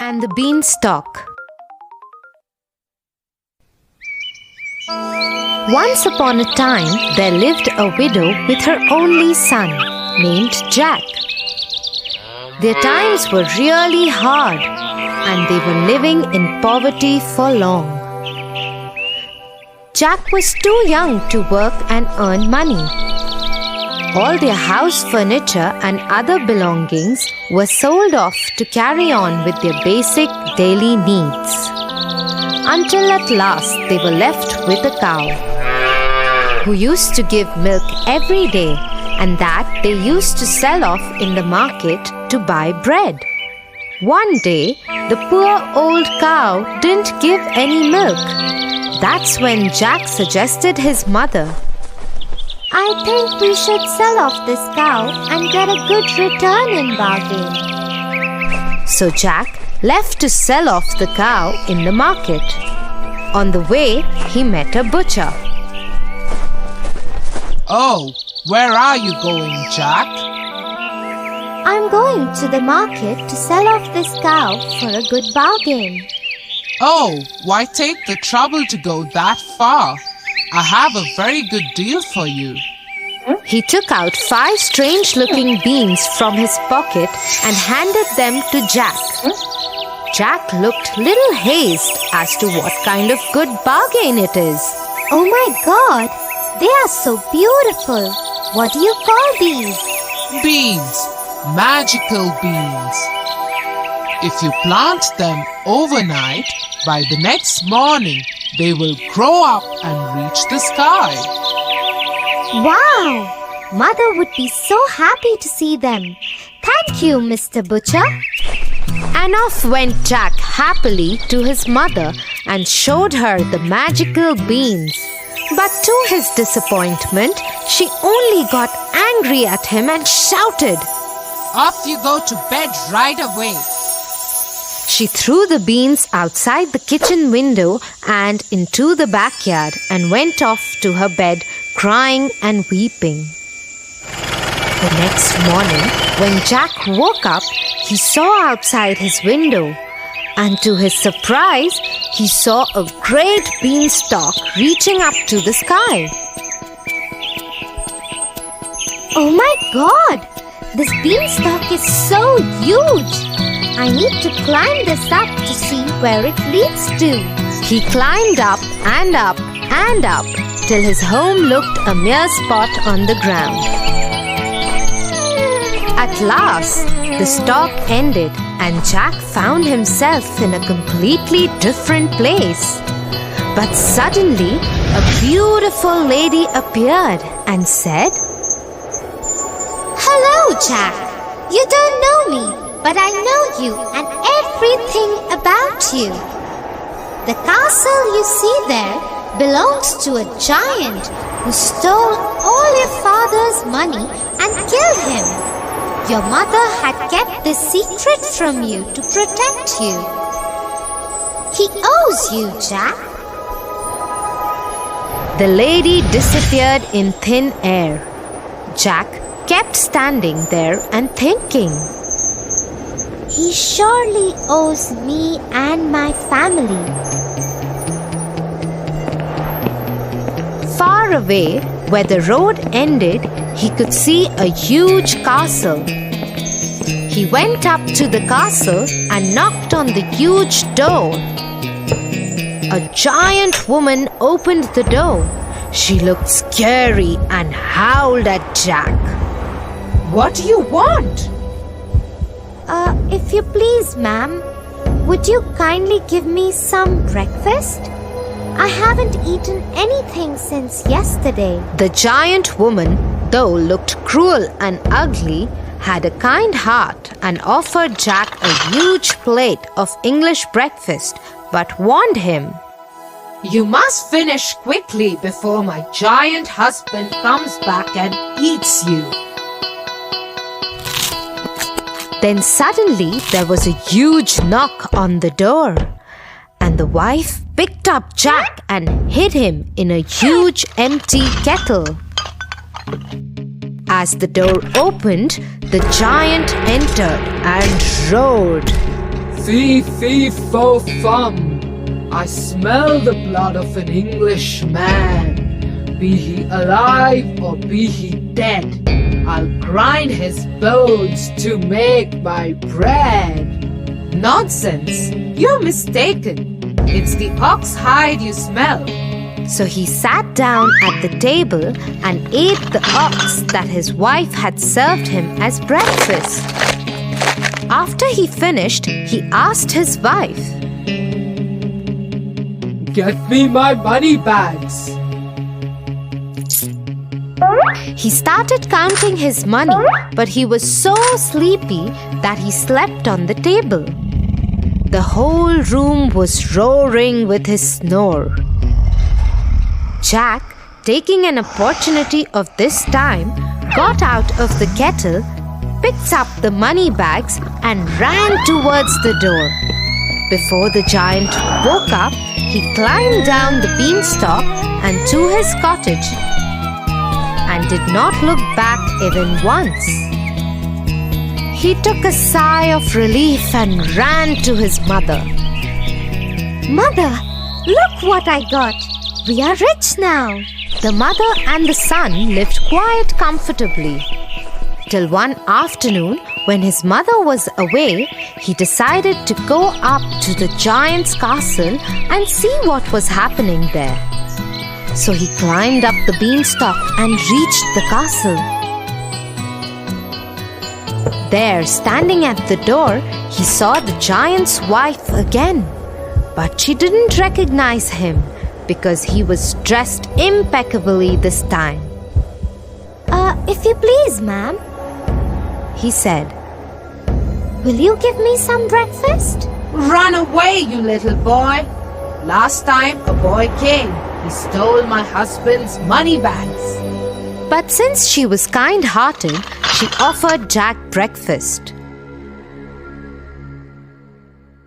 and the Beanstalk. Once upon a time, there lived a widow with her only son, named Jack. Their times were really hard, and they were living in poverty for long. Jack was too young to work and earn money. All their house furniture and other belongings were sold off to carry on with their basic daily needs. Until at last they were left with a cow, who used to give milk every day, and that they used to sell off in the market to buy bread. One day, the poor old cow didn't give any milk. That's when Jack suggested his mother, "I think we should sell off this cow and get a good return in bargain." So Jack left to sell off the cow in the market. On the way, he met a butcher. "Oh, where are you going, Jack?" "I'm going to the market to sell off this cow for a good bargain." "Oh, why take the trouble to go that far? I have a very good deal for you." He took out 5 strange-looking beans from his pocket and handed them to Jack. Jack looked little hazed as to what kind of good bargain it is. "Oh my God! They are so beautiful! What do you call these?" Beans, magical beans. If you plant them overnight, by the next morning, they will grow up and reach the sky. Wow! Mother would be so happy to see them. Thank you, Mr. Butcher. And off went Jack happily to his mother and showed her the magical beans. But to his disappointment, she only got angry at him and shouted, "Off you go to bed right away." She threw the beans outside the kitchen window and into the backyard and went off to her bed, crying and weeping. The next morning, when Jack woke up, he saw outside his window, and to his surprise, he saw a great beanstalk reaching up to the sky. Oh my God! This beanstalk is so huge! I need to climb this up to see where it leads to. He climbed up and up and up till his home looked a mere spot on the ground. At last, the stalk ended and Jack found himself in a completely different place. But suddenly, a beautiful lady appeared and said, "Hello, Jack. You don't know me, but I know you and everything about you. The castle you see there belongs to a giant who stole all your father's money and killed him. Your mother had kept this secret from you to protect you. He owes you, Jack." The lady disappeared in thin air. Jack kept standing there and thinking, "He surely owes me and my family." Far away, where the road ended, he could see a huge castle. He went up to the castle and knocked on the huge door. A giant woman opened the door. She looked scary and howled at Jack. "What do you want?" If you please, ma'am, would you kindly give me some breakfast? I haven't eaten anything since yesterday." The giant woman, though looked cruel and ugly, had a kind heart and offered Jack a huge plate of English breakfast, but warned him, "You must finish quickly before my giant husband comes back and eats you." Then suddenly there was a huge knock on the door, and the wife picked up Jack and hid him in a huge empty kettle. As the door opened, the giant entered and roared, Fee, fee, fo, fum. I smell the blood of an Englishman. Be he alive or be he dead, I'll grind his bones to make my bread. Nonsense! You're mistaken. It's the ox hide you smell. So he sat down at the table and ate the ox that his wife had served him as breakfast. After he finished, he asked his wife, Get me my money bags. He started counting his money, but he was so sleepy that he slept on the table. The whole room was roaring with his snore. Jack, taking an opportunity of this time, got out of the kettle, picked up the money bags and ran towards the door. Before the giant woke up, he climbed down the beanstalk and to his cottage and did not look back even once. He took a sigh of relief and ran to his mother. Mother, look what I got. We are rich now. The mother and the son lived quite comfortably. Till one afternoon, when his mother was away, he decided to go up to the giant's castle and see what was happening there. So he climbed up the beanstalk and reached the castle. There, standing at the door, he saw the giant's wife again. But she didn't recognize him because he was dressed impeccably this time. If you please, ma'am, He said, will you give me some breakfast? Run away, you little boy. Last time a boy came, he stole my husband's money bags. But since she was kind-hearted, she offered Jack breakfast.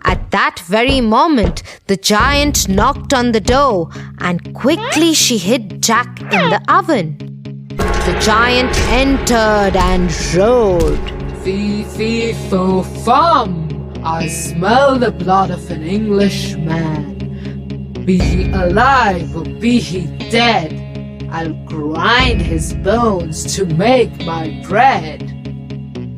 At that very moment, the giant knocked on the door and quickly she hid Jack in the oven. The giant entered and roared. Fee, fee, fo, fum. I smell the blood of an Englishman. Be he alive or be he dead, I'll grind his bones to make my bread.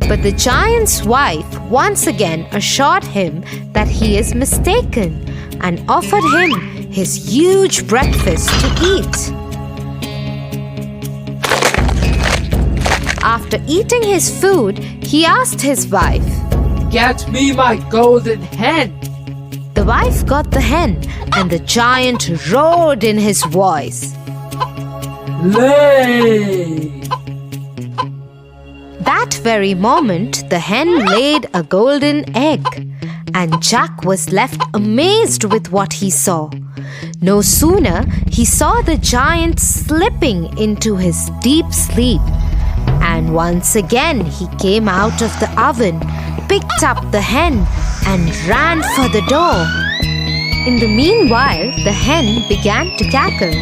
But the giant's wife once again assured him that he is mistaken and offered him his huge breakfast to eat. After eating his food, he asked his wife, Get me my golden hen. The wife got the hen and the giant roared in his voice. Lay! That very moment, the hen laid a golden egg, and Jack was left amazed with what he saw. No sooner he saw the giant slipping into his deep sleep, and once again he came out of the oven, picked up the hen, and ran for the door. In the meanwhile, the hen began to cackle.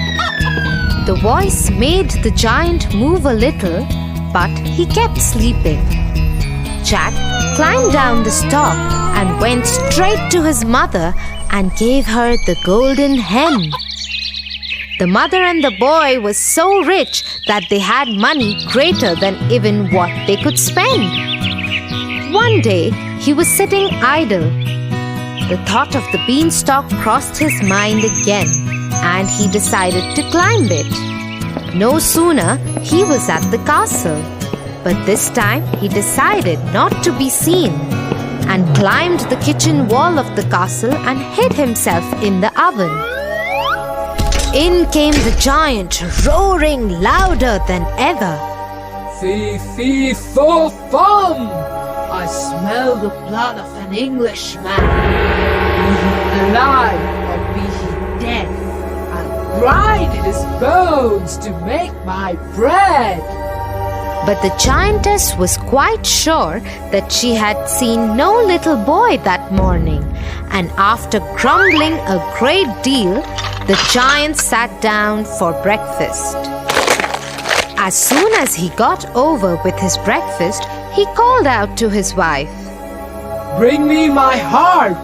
The voice made the giant move a little, but he kept sleeping. Jack climbed down the stalk and went straight to his mother and gave her the golden hen. The mother and the boy were so rich that they had money greater than even what they could spend. One day, he was sitting idle. The thought of the beanstalk crossed his mind again, and he decided to climb it. No sooner he was at the castle, but this time he decided not to be seen and climbed the kitchen wall of the castle and hid himself in the oven. In came the giant, roaring louder than ever. Fee, fee, fo, fum. I smell the blood of an Englishman. Be he alive or be he dead, I'll grind his bones to make my bread. But the giantess was quite sure that she had seen no little boy that morning, and after grumbling a great deal, the giant sat down for breakfast. As soon as he got over with his breakfast, he called out to his wife, Bring me my harp.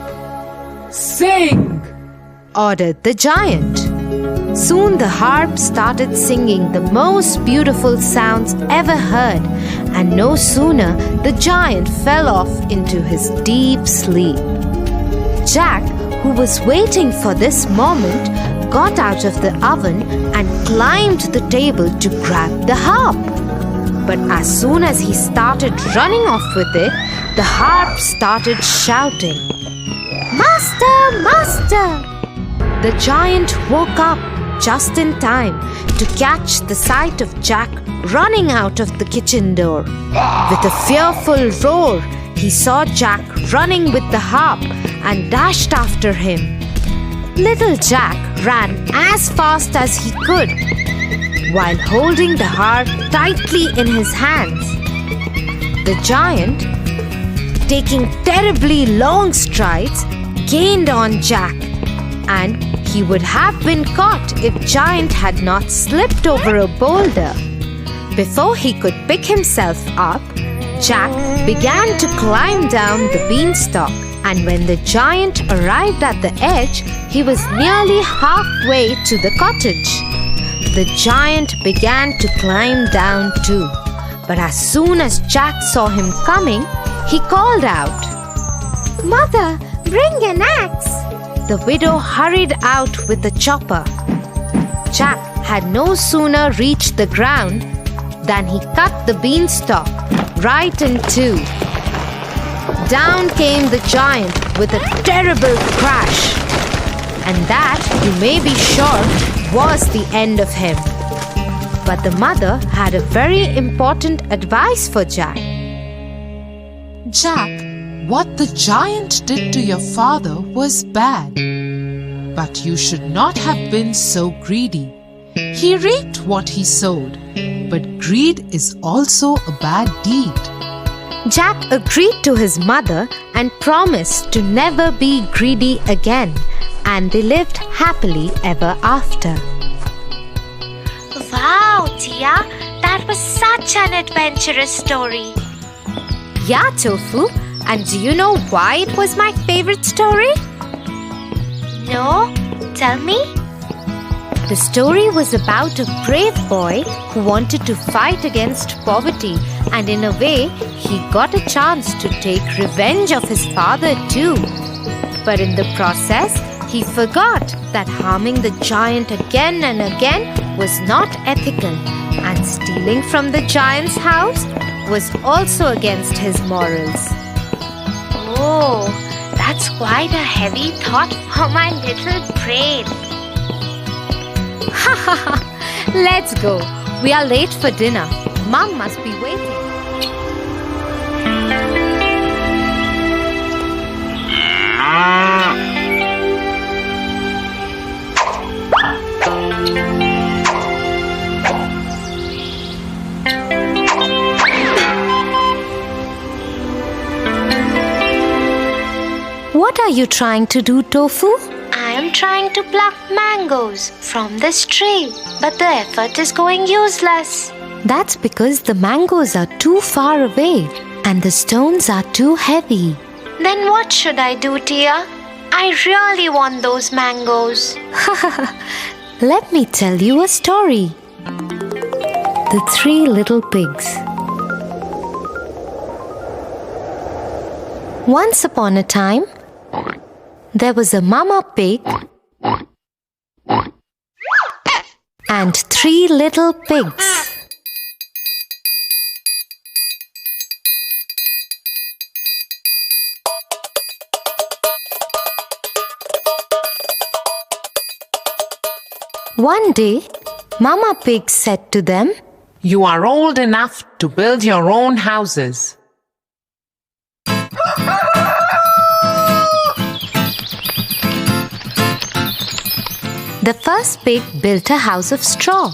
Sing, ordered the giant. Soon the harp started singing the most beautiful sounds ever heard, and no sooner the giant fell off into his deep sleep. Jack, who was waiting for this moment, got out of the oven and climbed the table to grab the harp. But as soon as he started running off with it, the harp started shouting, "Master! Master!" The giant woke up just in time to catch the sight of Jack running out of the kitchen door. With a fearful roar, he saw Jack running with the harp and dashed after him. Little Jack ran as fast as he could, while holding the harp tightly in his hands. The giant, taking terribly long strides, gained on Jack, and he would have been caught if Giant had not slipped over a boulder. Before he could pick himself up, Jack began to climb down the beanstalk, and when the giant arrived at the edge, he was nearly halfway to the cottage. The giant began to climb down too, but as soon as Jack saw him coming, he called out, Mother, bring an axe. The widow hurried out with a chopper. Jack had no sooner reached the ground than he cut the beanstalk right in two. Down came the giant with a terrible crash, and that, you may be sure, was the end of him. But the mother had a very important advice for Jack. Jack, what the giant did to your father was bad. But you should not have been so greedy. He reaped what he sowed, but greed is also a bad deed. Jack agreed to his mother and promised to never be greedy again, and they lived happily ever after. Wow, Tia, that was such an adventurous story. Yeah, Tofu, and do you know why it was my favorite story? No, tell me. The story was about a brave boy who wanted to fight against poverty, and in a way, he got a chance to take revenge of his father too. But in the process, he forgot that harming the giant again and again was not ethical, and stealing from the giant's house was also against his morals. Oh, that's quite a heavy thought for my little brain. Ha ha ha! Let's go. We are late for dinner. Mom must be waiting. What are you trying to do, Tofu? I am trying to pluck mangoes from this tree, but the effort is going useless. That's because the mangoes are too far away and the stones are too heavy. Then what should I do, Tia? I really want those mangoes. Let me tell you a story. The Three Little Pigs. Once upon a time, there was a mama pig and three little pigs. One day, Mama Pig said to them, You are old enough to build your own houses. The first pig built a house of straw.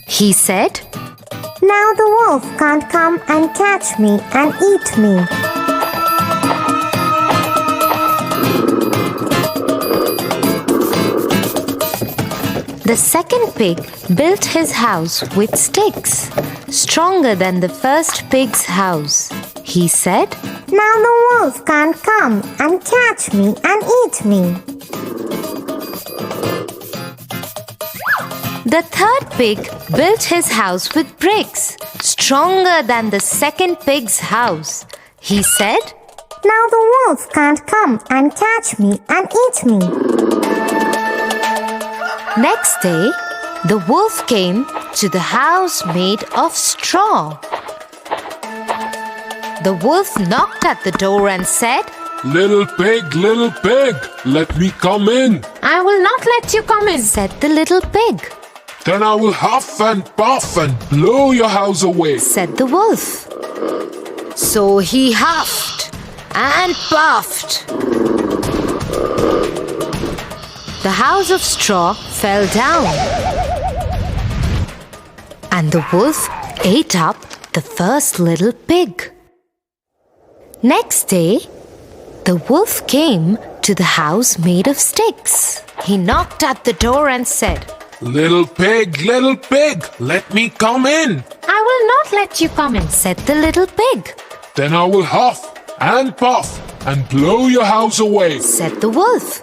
He said, Now the wolf can't come and catch me and eat me. The second pig built his house with sticks, stronger than the first pig's house. He said, Now the wolf can't come and catch me and eat me. The third pig built his house with bricks, stronger than the second pig's house. He said, Now the wolf can't come and catch me and eat me. Next day, the wolf came to the house made of straw. The wolf knocked at the door and said, Little pig, let me come in. I will not let you come in, said the little pig. Then I will huff and puff and blow your house away, said the wolf. So he huffed and puffed. The house of straw fell down, and the wolf ate up the first little pig. Next day, the wolf came to the house made of sticks. He knocked at the door and said, Little pig, let me come in. I will not let you come in, said the little pig. Then I will huff and puff and blow your house away, said the wolf.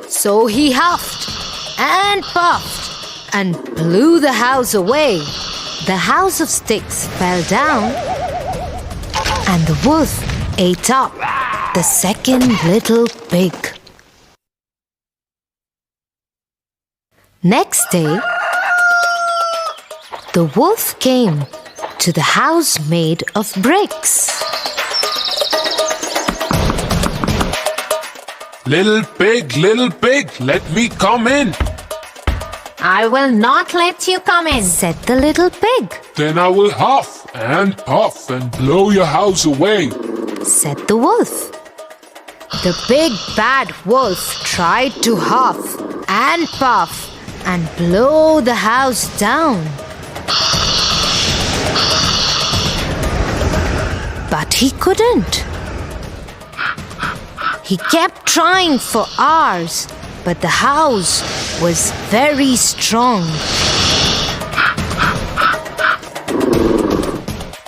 So he huffed and puffed and blew the house away. The house of sticks fell down, and the wolf ate up the second little pig. Next day, the wolf came to the house made of bricks. Little pig, let me come in. I will not let you come in, said the little pig. Then I will huff and puff and blow your house away, said the wolf. The big bad wolf tried to huff and puff and blow the house down. But he couldn't. He kept trying for hours, but the house was very strong.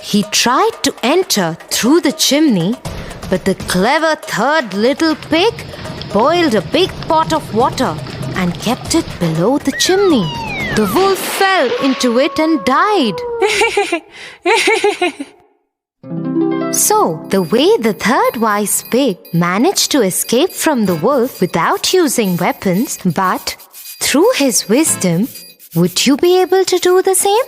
He tried to enter through the chimney, but the clever third little pig boiled a big pot of water and kept it below the chimney. The wolf fell into it and died. So, the way the third wise pig managed to escape from the wolf without using weapons, but through his wisdom, would you be able to do the same?